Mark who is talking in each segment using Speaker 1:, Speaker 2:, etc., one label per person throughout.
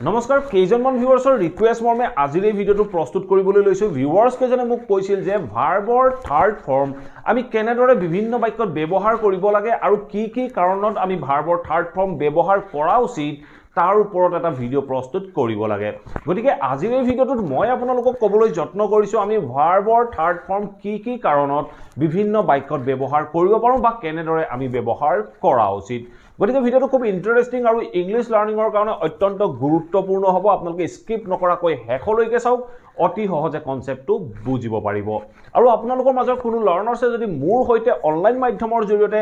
Speaker 1: নমস্কাৰ কেইজনমান ভিউৱাৰ্ছৰ ৰিকুৱেষ্ট মৰ্মে আজিৰ এই ভিডিঅ'টো প্ৰস্তুত কৰিবলৈ লৈছো ভিউৱাৰ্ছ কেজনে মোক কৈছিল যে ভাৰ্বৰ থাৰ্ড ফৰ্ম আমি কেনেদৰে বিভিন্ন বাক্যত ব্যৱহাৰ কৰিব লাগে আৰু কি কাৰণত আমি ভাৰ্বৰ থাৰ্ড ফৰ্ম ব্যৱহাৰ কৰা উচিত তাৰ ওপৰত এটা ভিডিঅ' প্ৰস্তুত কৰিব লাগে গতিকে আজিৰ এই ভিডিঅ'টোত মই আপোনালোকক ক'বলৈ যত্ন কৰিছো আমি ভাৰ্বৰ থাৰ্ড ফৰ্ম কি কাৰণত বিভিন্ন বাক্যত ব্যৱহাৰ কৰিব পাৰোঁ বা কেনেদৰে আমি ব্যৱহাৰ কৰা উচিত গতিকে ভিডিঅ'টো খুব ইন্টাৰেষ্টিং আৰু ইংলিছ লাৰ্নিঙৰ কাৰণে অত্যন্ত গুৰুত্বপূৰ্ণ হ'ব আপোনালোকে স্কিপ নকৰাকৈ শেষলৈকে চাওক অতি সহজে কনসেপ্টটো বুজিব পাৰিব আৰু আপোনালোকৰ মাজৰ কোনো লাৰ্নাৰ্ছে যদি মোৰ হৈতে অনলাইন মাধ্যমৰ জৰিয়তে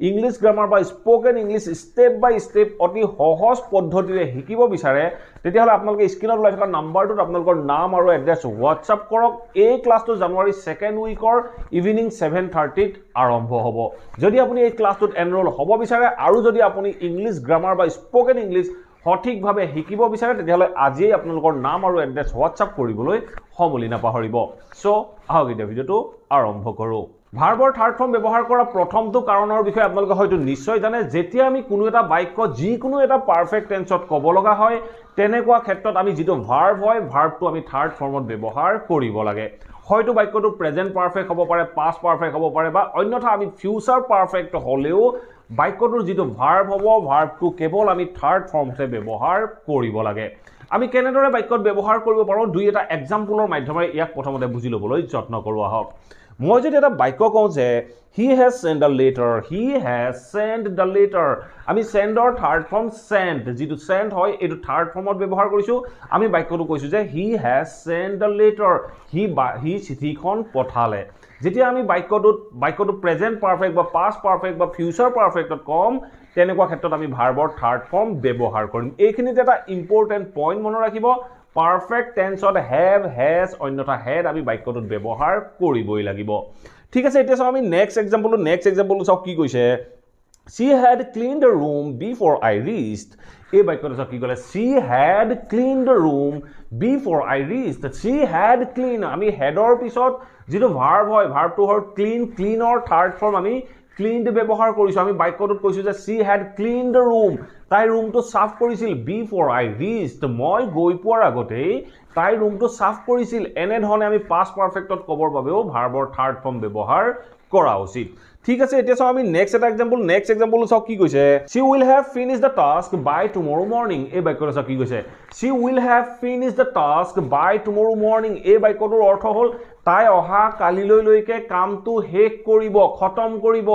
Speaker 1: ইংলিছ গ্ৰামাৰ বা স্পোকেন ইংলিছ স্টেপ বাই স্টেপ অতি সহজ পদ্ধতিৰে শিকিব বিচাৰে তেতিয়াহ'লে আপোনালোকে স্ক্ৰীনত ওলাই থকা নাম্বাৰটোত আপোনালোকৰ নাম আৰু এড্ৰেছ হোৱাটছআপ কৰক এই ক্লাছটো জানুৱাৰী 2nd উইকৰ ইভিনিং 7:30 ত আৰম্ভ হ'ব যদি আপুনি এই ক্লাছটোত এনৰোল হ'ব বিচাৰে আৰু যদি আপুনি ইংলিছ গ্ৰামাৰ বা স্পোকেন ইংলিছ সঠিকভাৱে শিকিব বিচাৰে তেতিয়াহ'লে আজিয়েই আপোনালোকৰ নাম আৰু এড্ৰেছ হোৱাটছআপ কৰিবলৈ সমলি নাপাহৰিব সো আহক এতিয়া ভিডিঅ'টো আৰম্ভ কৰোঁ ভাৰ্বৰ থাৰ্ড ফৰ্ম ব্যৱহাৰ কৰা প্ৰথমটো কাৰণৰ বিষয়ে আপোনালোকে হয়তো নিশ্চয় জানে যেতিয়া আমি কোনো এটা বাক্য যিকোনো এটা পাৰফেক্ট টেন্সত ক'ব লগা হয় তেনেকুৱা ক্ষেত্ৰত আমি যিটো ভাৰ্ব হয় ভাৰ্বটো আমি থাৰ্ড ফৰ্মত ব্যৱহাৰ কৰিব লাগে হয়তো বাক্যটো প্ৰেজেন্ট পাৰফেক্ট হ'ব পাৰে পাষ্ট পাৰফেক্ট হ'ব পাৰে বা অন্যথা আমি ফিউচাৰ পাৰফেক্ট হ'লেও বাক্যটোৰ যিটো ভাৰ্ব হ'ব ভাৰ্বটো কেৱল আমি থাৰ্ড ফৰ্মতে ব্যৱহাৰ কৰিব লাগে আমি কেনেদৰে বাক্যত ব্যৱহাৰ কৰিব পাৰোঁ দুই এটা এক্সাম্পলৰ মাধ্যমেৰে ইয়াক প্ৰথমতে বুজি ল'বলৈ যত্ন কৰোঁ আহক মই যদি এটা বাক্য কওঁ যে he has sent a letter আমি sendৰ থাৰ্ড ফৰ্ম sent যিটো sent হয় এইটো থাৰ্ড ফৰ্মত ব্যৱহাৰ কৰিছো আমি বাক্যটো কৈছো যে he has sent a letter he চিঠিখন পঠালে যেতিয়া আমি বাক্যটো প্ৰেজেন্ট পাৰফেক্ট বা পাষ্ট পাৰফেক্ট বা ফিউচাৰ পাৰফেক্টত কম তেনেকুৱা ক্ষেত্ৰত আমি ভাৰ্বৰ থাৰ্ড ফৰ্ম ব্যৱহাৰ কৰিম এইখিনিতে এটা ইম্পৰ্টেন্ট পইণ্ট মনত ৰাখিব পাৰফেক্ট টেন্সত have has অন্যথা had আমি বাক্যটোত ব্যৱহাৰ কৰিবই লাগিব ঠিক আছে এতিয়া চাও আমি নেক্সট এক্সাম্পলটো চাও কি কৈছে she had cleaned the room before I reached এই বাক্যটো চাও কি ক'লে she had cleaned the room before I reached she had cleaned আমি headৰ পিছত যিটো ভাৰ্ব হয় ভাৰ্বটো হয় ক্লিনৰ থাৰ্ড ফৰ্ম আমি cleaned ব্যৱহাৰ কৰিছো আমি বাক্যটোত কৈছো যে she had cleaned the room তাই ৰুমটো সাফ কৰিছিল before I reached মই গৈ পোৱাৰ আগতেই তাই ৰুমটো সাফ কৰিছিল এনে ধৰণে আমি পাষ্ট পাৰফেক্টত ক'বৰ বাবেও ভাৰ্বৰ থাৰ্ড ফৰ্ম ব্যৱহাৰ কৰা উচিত ঠিক আছে এতিয়া চাও আমি নেক্সট এক্সাম্পল চাও কি কৈছে she will have finished the task by tomorrow morning এই বাক্যটো চাও কি কৈছে she will have finished the task by tomorrow morning এই বাক্যটোৰ অৰ্থ হ'ল তাই অহা কালিলৈকে কামটো শেষ কৰিব খতম কৰিব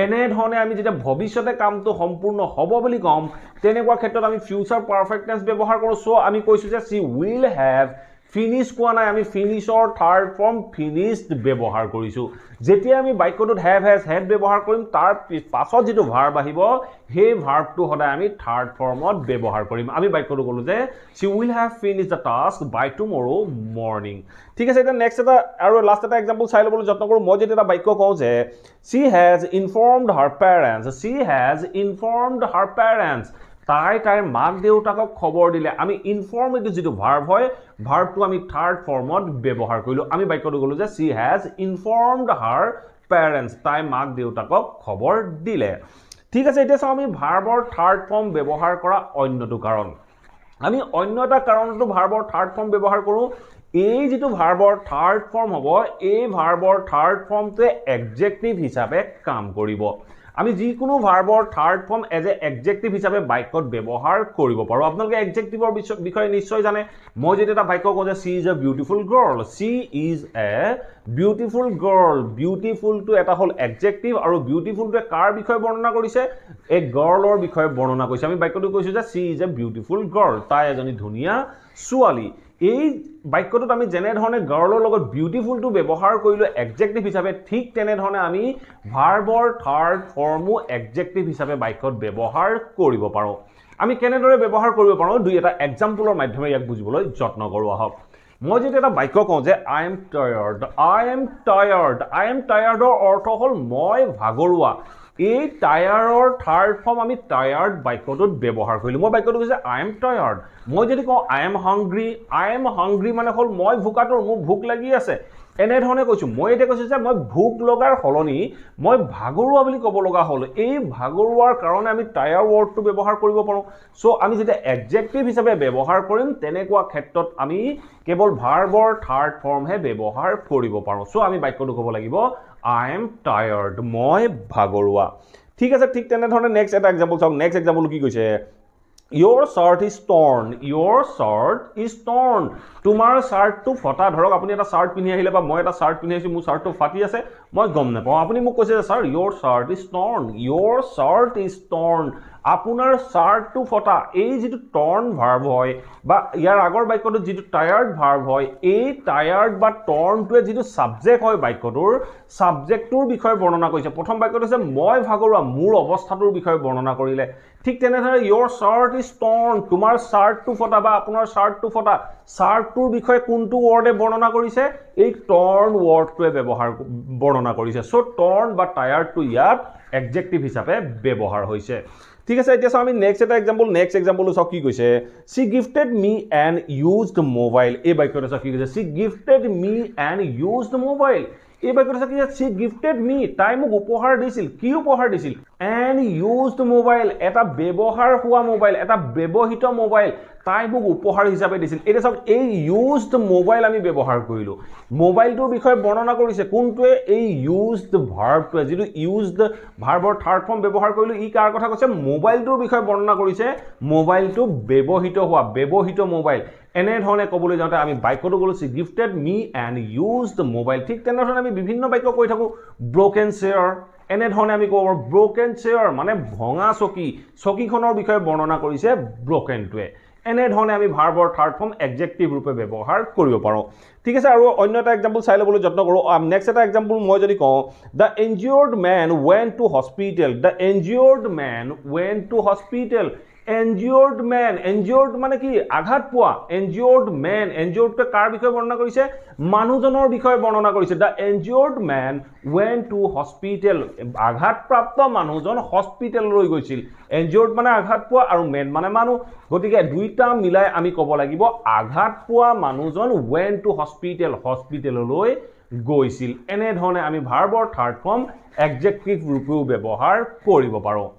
Speaker 1: এনে ধৰণে আমি যেতিয়া ভৱিষ্যতে কামটো সম্পূৰ্ণ হ'ব বুলি কম তেনেকুৱা ক্ষেত্ৰত আমি ফিউচাৰ পাৰফেক্ট টেন্স ব্যৱহাৰ কৰোঁ সো আমি কৈছো যে she will have ফিনিশ কোৱা নাই আমি ফিনিশৰ থাৰ্ড ফৰ্ম ফিনিশড ব্যৱহাৰ কৰিছো যেতিয়া আমি বাক্যটোত have has had ব্যৱহাৰ কৰিম তাৰ পাছত যেটো ভাৰ্ব আহিব সেই ভাৰ্বটো সদায় আমি থাৰ্ড ফৰ্মত ব্যৱহাৰ কৰিম আমি বাক্যটো ক'লো যে she will have finished the task by tomorrow morning ঠিক আছে এটা নেক্সট এটা আৰু লাষ্ট এটা এক্সাম্পল চাই ল'বলৈ যত্ন কৰোঁ মই যেতিয়া এটা বাক্য কওঁ যে she has informed her parents তাইৰ মাক দেউতাকক খবৰ দিলে আমি ইনফৰ্ম এটো যেটো ভাৰ্ব হয় ভাৰ্বটো আমি থাৰ্ড ফৰ্মত ব্যৱহাৰ কৰিলো আমি বাক্যটো ক'লো যে she has informed her parents তাই মাক দেউতাকক খবৰ দিলে ঠিক আছে এতিয়া চাও আমি ভাৰ্বৰ থাৰ্ড ফৰ্ম ব্যৱহাৰ কৰা অন্যটো কাৰণ আমি অন্য এটা কাৰণটো ভাৰ্বৰ থাৰ্ড ফৰ্ম ব্যৱহাৰ কৰোঁ এই যেটো ভাৰ্বৰ থাৰ্ড ফৰ্ম হ'ব এই ভাৰ্বৰ থাৰ্ড ফৰ্মটোৱে এডজেক্টিভ হিচাপে কাম কৰিব আমি যিকোনো ভাৰ্বৰ third form as a adjective হিচাপে বাক্যত ব্যৱহাৰ কৰিব পাৰোঁ আপোনালোকে এডজেক্টিভৰ বিষয়ে নিশ্চয় জানে মই যেতিয়া এটা বাক্য কওঁ যে she is a beautiful girl বিউটিফুলটো এটা হ'ল এডজেক্টিভ আৰু বিউটিফুলটোৱে কাৰ বিষয়ে বৰ্ণনা কৰিছে এক গাৰ্লৰ বিষয়ে বৰ্ণনা কৰিছে আমি বাক্যটো কৈছো যে she is a beautiful girl তাই এজনী ধুনীয়া ছোৱালী এই বাক্যটোত আমি যেনে ধৰণে গাৰ্লৰ লগত বিউটিফুলটো ব্যৱহাৰ কৰিলো এডজেক্টিভ হিচাপে ঠিক তেনে ধৰণে আমি ভাৰ্বৰ থাৰ্ড ফৰ্মো এডজেক্টিভ হিচাপে বাক্যত ব্যৱহাৰ কৰিব পাৰোঁ আমি কেনেদৰে ব্যৱহাৰ কৰিব পাৰোঁ দুই এটা এক্সাম্পলৰ মাধ্যমেৰে ইয়াক বুজিবলৈ যত্ন কৰোঁ আহক মই যেতিয়া এটা বাক্য কওঁ যে I am tired অৰ্থ হ'ল মই ভাগৰুৱা এই টায়াৰৰ থাৰ্ড ফৰ্ম আমি টায়াৰ্ড বাক্যটোত ব্যৱহাৰ কৰিলো মই বাক্যটো কৈছে I am tired মই যদি কওঁ I am hungry মানে হ'ল মই ভোকাতুৰ মোৰ ভোক লাগি আছে এনেধৰণে কৈছোঁ মই এতিয়া কৈছোঁ যে মই ভোক লগাৰ সলনি মই ভাগৰুৱা বুলি ক'ব লগা হ'ল এই ভাগৰুৱাৰ কাৰণে আমি টায়াৰ ৱৰ্ডটো ব্যৱহাৰ কৰিব পাৰোঁ চ' আমি যেতিয়া এডজেক্টিভ হিচাপে ব্যৱহাৰ কৰিম তেনেকুৱা ক্ষেত্ৰত আমি কেৱল ভাৰ্বৰ থাৰ্ড ফৰ্মহে ব্যৱহাৰ কৰিব পাৰোঁ চ' আমি বাক্যটো ক'ব লাগিব আই এম টায়াৰ্ড মই ভাগৰুৱা ঠিক আছে ঠিক তেনেধৰণে নেক্সট এটা এক্সাম্পল চাওক নেক্সট এক্সাম্পল কি কৈছে Your shirt is torn. Your shirt is torn. তোমাৰ শাৰ্টটো ফটা ধৰক আপুনি এটা শাৰ্ট পিন্ধি আহিলে বা মই এটা শাৰ্ট পিন্ধি আহিছোঁ মোৰ শাৰ্টটো ফাটি আছে মই গম নাপাওঁ আপুনি মোক কৈছে যে sir your shirt is torn. Your shirt is torn. আপোনাৰ শাৰ্টটো ফটা এই যিটো torn ভাৰ্ব হয় বা ইয়াৰ আগৰ বাক্যটো যিটো টায়াৰ্ড ভাৰ্ব হয় এই টায়াৰ্ড বা tornটোৱে যিটো সাবজেক্ট হয় বাক্যটোৰ সাবজেক্টটোৰ বিষয়ে বৰ্ণনা কৰিছে প্ৰথম বাক্যটো হৈছে মই ভাগৰুৱা মোৰ অৱস্থাটোৰ বিষয়ে বৰ্ণনা কৰিলে ঠিক তেনেধৰণে your shirt is torn তোমাৰ শাৰ্টটো ফটা বা আপোনাৰ শাৰ্টটো ফটা শাৰ্টটোৰ বিষয়ে কোনটো ৱৰ্ডে বৰ্ণনা কৰিছে এই torn ৱৰ্ডটোৱে বৰ্ণনা কৰিছে সো torn বা টায়াৰ্ডটো ইয়াত এডজেক্টিভ হিচাপে ব্যৱহাৰ হৈছে ঠিক আছে এতিয়া আমি নেক্সট এটা এক্সাম্পল চাও কি কৈছে she gifted me an used mobile এই বাক্যটো চাও কি কৈছে she gifted me an used mobile এই বাক্যটো চাও কি she gifted me তাই মোক উপহাৰ দিছিল কি উপহাৰ দিছিল an used mobile এটা ব্যৱহাৰ হোৱা মোবাইল এটা ব্যৱহৃত মোবাইল তাই মোক উপহাৰ হিচাপে দিছিল এটা চাওক এই used মোবাইল আমি ব্যৱহাৰ কৰিলো মোবাইলটোৰ বিষয়ে বৰ্ণনা কৰিছে কোনটোৱে এই used ভাৰ্বটোৱে যিটো used ভাৰ্বৰ থাৰ্ড ফৰ্ম ব্যৱহাৰ কৰিলো ই কাৰ কথা কৈছে মোবাইলটোৰ বিষয়ে বৰ্ণনা কৰিছে মোবাইলটো ব্যৱহৃত হোৱা ব্যৱহৃত মোবাইল এনে ধৰণে ক'বলৈ যাওঁতে আমি বাক্যটো ক'লো she gifted me an used mobile ঠিক তেনেধৰণে আমি বিভিন্ন বাক্য কৈ থাকো broken chair এনে ধৰণে আমি কওঁ broken chair মানে ভঙা চকী চকীখনৰ বিষয়ে বৰ্ণনা কৰিছে brokenটোৱে এনে ধৰণে আমি ভাৰ্বৰ থাৰ্ড ফৰ্ম এডজেক্টিভ ৰূপে ব্যৱহাৰ কৰিব পাৰোঁ ঠিক আছে আৰু অন্য এটা এক্সাম্পল চাই ল'বলৈ যত্ন কৰোঁ নেক্সট এটা এক্সাম্পল মই যদি কওঁ the injured man went to hospital the injured man went to hospital injured man injured মানে কি আঘাত পোৱা injured man injured টো কাৰ বিষয়ে বৰ্ণনা কৰিছে মানুহজনৰ বিষয়ে বৰ্ণনা কৰিছে the injured man went to hospital আঘাতপ্ৰাপ্ত মানুহজন হস্পিটেললৈ গৈছিল injured মানে আঘাত পোৱা আৰু man মানে মানুহ গতিকে দুইটা মিলাই আমি ক'ব লাগিব আঘাত পোৱা মানুহজন went to hospital হস্পিটেললৈ গৈছিল এনে ধৰণে আমি ভাৰ্বৰ থাৰ্ড ফৰ্ম এডজেক্টিভ ৰূপেও ব্যৱহাৰ কৰিব পাৰোঁ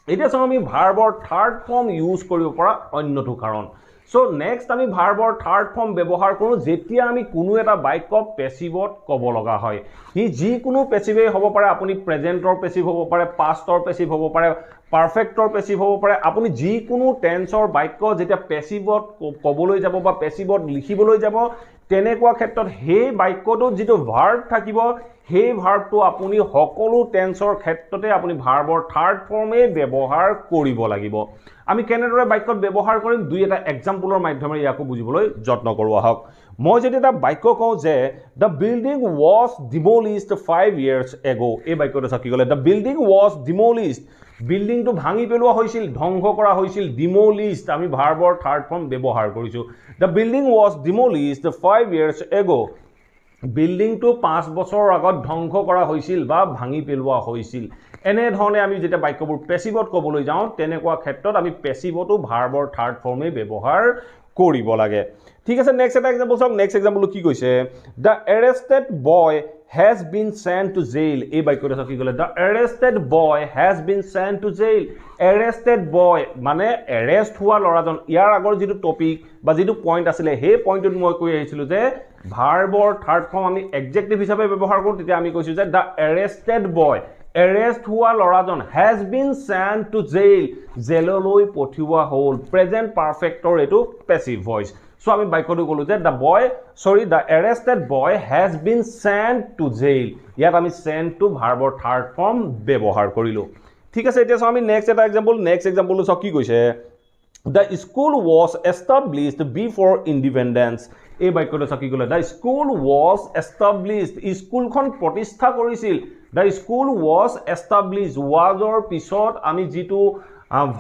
Speaker 1: এটা চাও আমি ভাৰ্বৰ থাৰ্ড ফৰ্ম ইউজ কৰিব পৰা অন্যটো কাৰণ সো নেক্সট আমি ভাৰ্বৰ থাৰ্ড ফৰ্ম ব্যৱহাৰ কৰোঁ যেতিয়া আমি কোনো এটা বাক্য পেছিভত ক'ব লগা হয় হি যি কোনো পেছিভেই হ'ব পাৰে আপুনি প্ৰেজেন্টৰ পেছিভ হ'ব পাৰে পাষ্টৰ পেছিভ হ'ব পাৰে পাৰফেক্টৰ পেছিভ হ'ব পাৰে আপুনি যি কোনো টেন্সৰ বাক্য যেতিয়া পেছিভত ক'বলৈ যাব বা পেছিভত লিখিবলৈ যাব তেনেকুৱা ক্ষেত্ৰত সেই বাক্যটো যিটো ভাৰ্ব থাকিব সেই ভাৰ্বটো আপুনি সকলো টেন্সৰ ক্ষেত্ৰতে আপুনি ভাৰ্বৰ থাৰ্ড ফৰ্মে ব্যৱহাৰ কৰিব লাগিব আমি কেনেদৰে বাক্যত ব্যৱহাৰ কৰিম দুই এটা এক্সাম্পলৰ মাধ্যমেৰে ইয়াকো বুজিবলৈ যত্ন কৰোঁ আহক মই যদি এটা বাক্য কওঁ যে the building was demolished 5 years ago এই বাক্যটো চাকি গ'লে the building was demolished বিল্ডিংটো ভাঙি পেলোৱা হৈছিল ধ্বংস কৰা হৈছিল demolished আমি ভাৰ্বৰ থাৰ্ড ফৰ্ম ব্যৱহাৰ কৰিছো the building was demolished 5 years ago বিল্ডিংটো 5 বছৰৰ আগত ধ্বংস কৰা হৈছিল বা ভাঙি পেলোৱা হৈছিল এনে ধৰণে আমি যেতিয়া বাক্যবোৰ পেছিভত ক'বলৈ যাওঁ তেনেকুৱা ক্ষেত্ৰত আমি পেছিভটো ভাৰ্বৰ থাৰ্ড ফৰ্মে ব্যৱহাৰ কৰিব লাগে ঠিক আছে নেক্সট এটা এক্সাম্পল চাওক নেক্সট এক্সাম্পলটো কি কৈছে the arrested boy has been sent to jail এই বাক্যটো চাওক কি ক'লে the arrested boy has been sent to jail arrested boy মানে এৰেষ্ট হোৱা ল'ৰাজন ইয়াৰ আগৰ যিটো টপিক বা যিটো পইণ্ট আছিলে সেই পইণ্টত মই কৈ আহিছিলোঁ যে ভাৰ্বৰ থাৰ্ড ফৰ্ম আমি এডজেক্টিভ হিচাপে ব্যৱহাৰ কৰোঁ তেতিয়া আমি কৈছোঁ যে the arrested boy arrest হোৱা ল'ৰাজন has been sent to jail জেললৈ পঠিওৱা হ'ল প্ৰেজেন্ট পাৰফেক্টৰ এটো পেছিভ ভইচ সো আমি বাক্যটো ক'লো যে the arrested boy has been sent to jail ইয়াত আমি sent to ভাৰ্বৰ থাৰ্ড ফৰ্ম ব্যৱহাৰ কৰিলো ঠিক আছে এতিয়া আমি নেক্সট এটা এক্সাম্পল চাও কি কৈছে the school was established before independence এই বাক্যটো চাকি গ'লে the school was established স্কুলখন প্ৰতিষ্ঠা কৰিছিল the school was established wasৰ পিছত আমি যিটো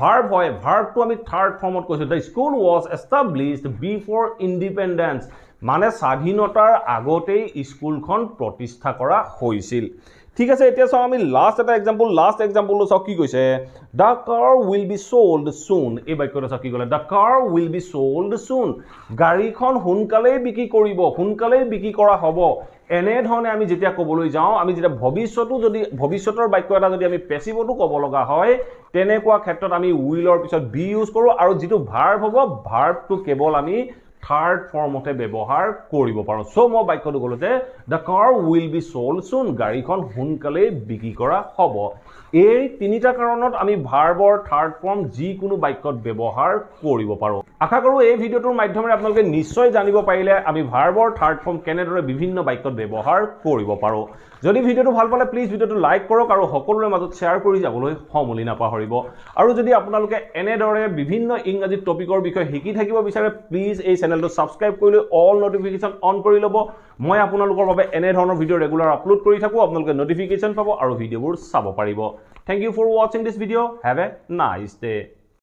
Speaker 1: verb হয় verbটো আমি থাৰ্ড ফৰ্মত কৈছো the school was established before independence মানে স্বাধীনতাৰ আগতেই স্কুলখন প্ৰতিষ্ঠা কৰা হৈছিল ঠিক আছে এতিয়া চাও আমি লাষ্ট এক্সাম্পল চাও কি কৈছে the car will be sold soon এই বাক্যটো চাও কি ক'লে the car will be sold soon গাড়ীখন সোনকালেই বিক্ৰী কৰিব সোনকালেই বিক্ৰী কৰা হ'ব এনে ধৰণে আমি যেতিয়া ক'বলৈ যাওঁ আমি যেতিয়া ভৱিষ্যতৰ বাক্য এটা যদি আমি পেছিভটো ক'ব লগা হয় তেনেকুৱা ক্ষেত্ৰত আমি উইলৰ পিছত বি ইউজ কৰো আৰু যেটো ভাৰ্ব হ'ব ভাৰ্বটো কেৱল আমি থাৰ্ড ফৰ্মতে ব্যৱহাৰ কৰিব পাৰো সো মই বাক্যটো ক'লো যে the car will be sold soon গাড়ীখন সোনকালে বিক্ৰী কৰা হ'ব এই তিনিটা কাৰণত আমি ভাৰ্বৰ থাৰ্ড ফৰ্ম যি কোনো বাক্যত ব্যৱহাৰ কৰিব পাৰো আশা কৰো এই ভিডিওটোৰ মাধ্যমেৰে আপোনালোকে নিশ্চয় জানিব পাৰিলে আমি ভাৰ্বৰ থাৰ্ড ফৰ্ম কেনেদৰে বিভিন্ন বাক্যত ব্যৱহাৰ কৰিব পাৰো যদি ভিডিওটো ভাল পালে প্লিজ ভিডিওটো লাইক কৰক আৰু সকলোৰে মাজত শেয়াৰ কৰি যাবলৈ সমলি নাপাহৰিব আৰু যদি আপোনালোকে এনেদৰে বিভিন্ন ইংৰাজী টপিকৰ বিষয়ে শিকি থাকিব বিচাৰে প্লিজ এই চেনেলটো সাবস্ক্ৰাইব কৰি লৈ অল নটিফিকেশন অন কৰি ল'ব মই আপোনালোকৰ বাবে এনে ধৰণৰ ভিডিও ৰেগুলাৰ আপলোড কৰি থাকো আপোনালোকে নটিফিকেশন পাব আৰু ভিডিওবোৰ চাব পাৰিব Thank you for watching this video. Have a nice day.